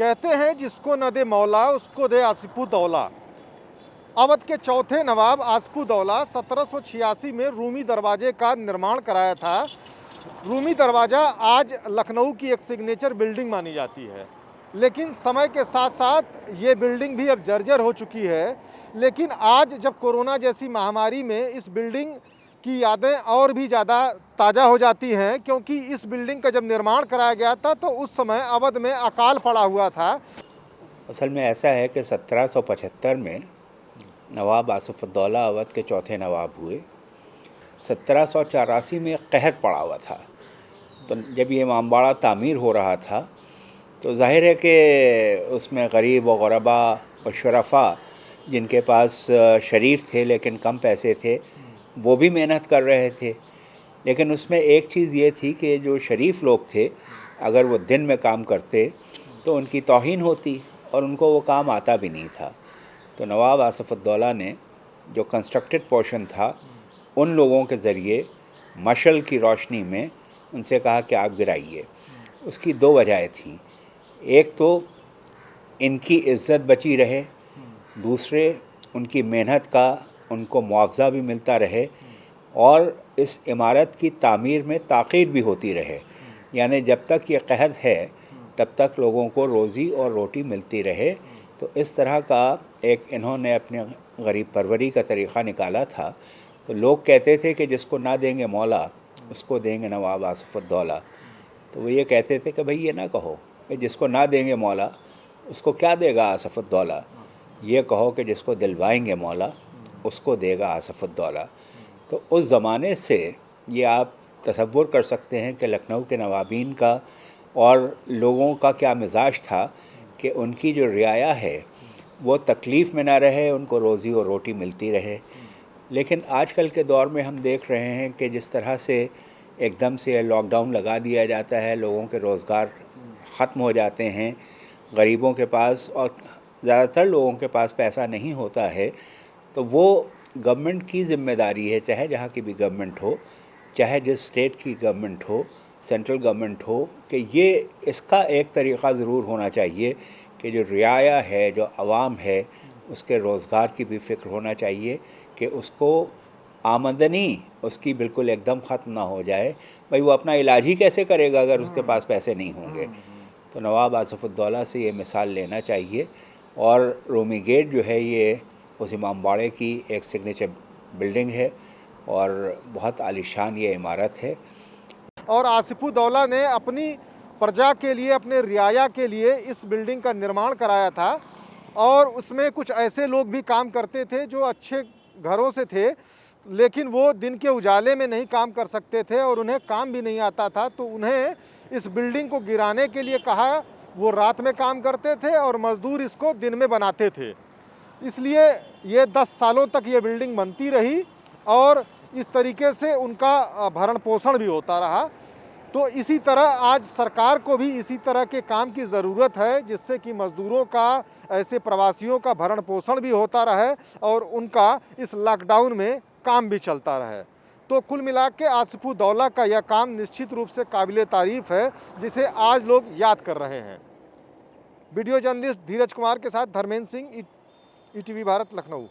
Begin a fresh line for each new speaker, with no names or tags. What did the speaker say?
कहते हैं जिसको न दे मौला उसको दे आसिफुद्दौला। अवध के चौथे नवाब आसिफुद्दौला 1786 में रूमी दरवाजे का निर्माण कराया था। रूमी दरवाज़ा आज लखनऊ की एक सिग्नेचर बिल्डिंग मानी जाती है, लेकिन समय के साथ साथ ये बिल्डिंग भी अब जर्जर हो चुकी है। लेकिन आज जब कोरोना जैसी महामारी में इस बिल्डिंग की यादें और भी ज़्यादा ताज़ा हो जाती हैं, क्योंकि इस बिल्डिंग का जब निर्माण कराया गया था तो उस समय अवध में अकाल पड़ा हुआ था।
असल में ऐसा है कि 1775 में नवाब आसिफुद्दौला अवध के चौथे नवाब हुए। 1784 में कहत पड़ा हुआ था, तो जब ये इमामबाड़ा तामीर हो रहा था तो जाहिर है कि उसमें गरीब व गुरबा और शुरफा जिनके पास शरीफ थे लेकिन कम पैसे थे, वो भी मेहनत कर रहे थे। लेकिन उसमें एक चीज़ ये थी कि जो शरीफ लोग थे, अगर वो दिन में काम करते तो उनकी तौहीन होती और उनको वो काम आता भी नहीं था। तो नवाब आसिफुद्दौला ने जो कंस्ट्रक्टेड पोर्शन था, उन लोगों के ज़रिए मशल की रोशनी में उनसे कहा कि आप गिराइए। उसकी दो वजहें थीं। एक तो इनकी इज़्ज़त बची रहे, दूसरे उनकी मेहनत का उनको मुआवजा भी मिलता रहे और इस इमारत की तामीर में ताक़ीद भी होती रहे। यानी जब तक ये कहत है तब तक लोगों को रोज़ी और रोटी मिलती रहे। तो इस तरह का एक इन्होंने अपने गरीब परवरी का तरीक़ा निकाला था। तो लोग कहते थे कि जिसको ना देंगे मौला उसको देंगे नवाब आसिफुद्दौला। तो वो ये कहते थे कि भाई ये ना कहो कि जिसको ना देंगे मौला उसको क्या देगा आसिफुद्दौला, ये कहो कि जिसको दिलवाएंगे मौला उसको देगा आसिफुद्दौला। तो उस ज़माने से ये आप तसव्वुर कर सकते हैं कि लखनऊ के नवाबीन का और लोगों का क्या मिजाज था कि उनकी जो रियाया है वो तकलीफ़ में ना रहे, उनको रोज़ी और रोटी मिलती रहे। लेकिन आजकल के दौर में हम देख रहे हैं कि जिस तरह से एकदम से लॉकडाउन लगा दिया जाता है, लोगों के रोज़गार ख़त्म हो जाते हैं, गरीबों के पास और ज़्यादातर लोगों के पास पैसा नहीं होता है, तो वो गवर्नमेंट की ज़िम्मेदारी है, चाहे जहाँ की भी गवर्नमेंट हो, चाहे जिस स्टेट की गवर्नमेंट हो, सेंट्रल गवर्नमेंट हो, कि ये इसका एक तरीक़ा ज़रूर होना चाहिए कि जो रियाया है, जो अवाम है, उसके रोज़गार की भी फ़िक्र होना चाहिए कि उसको आमदनी उसकी बिल्कुल एकदम ख़त्म ना हो जाए। भाई वो अपना इलाज ही कैसे करेगा अगर उसके पास पैसे नहीं होंगे। तो नवाब आसिफुद्दौला से ये मिसाल लेना चाहिए। और रूमी गेट जो है ये उस इमामबाड़े की एक सिग्नेचर बिल्डिंग है और बहुत आलीशान ये इमारत है।
और आसिफुद्दौला ने अपनी प्रजा के लिए, अपने रियाया के लिए इस बिल्डिंग का निर्माण कराया था। और उसमें कुछ ऐसे लोग भी काम करते थे जो अच्छे घरों से थे, लेकिन वो दिन के उजाले में नहीं काम कर सकते थे और उन्हें काम भी नहीं आता था। तो उन्हें इस बिल्डिंग को गिराने के लिए कहा। वो रात में काम करते थे और मज़दूर इसको दिन में बनाते थे। इसलिए ये 10 सालों तक ये बिल्डिंग बनती रही और इस तरीके से उनका भरण पोषण भी होता रहा। तो इसी तरह आज सरकार को भी इसी तरह के काम की ज़रूरत है, जिससे कि मज़दूरों का, ऐसे प्रवासियों का भरण पोषण भी होता रहे और उनका इस लॉकडाउन में काम भी चलता रहे। तो कुल मिला के आसिफुद्दौला का यह काम निश्चित रूप से काबिले तारीफ़ है, जिसे आज लोग याद कर रहे हैं। वीडियो जर्नलिस्ट धीरज कुमार के साथ धर्मेंद्र सिंह, ईटीवी भारत, लखनऊ।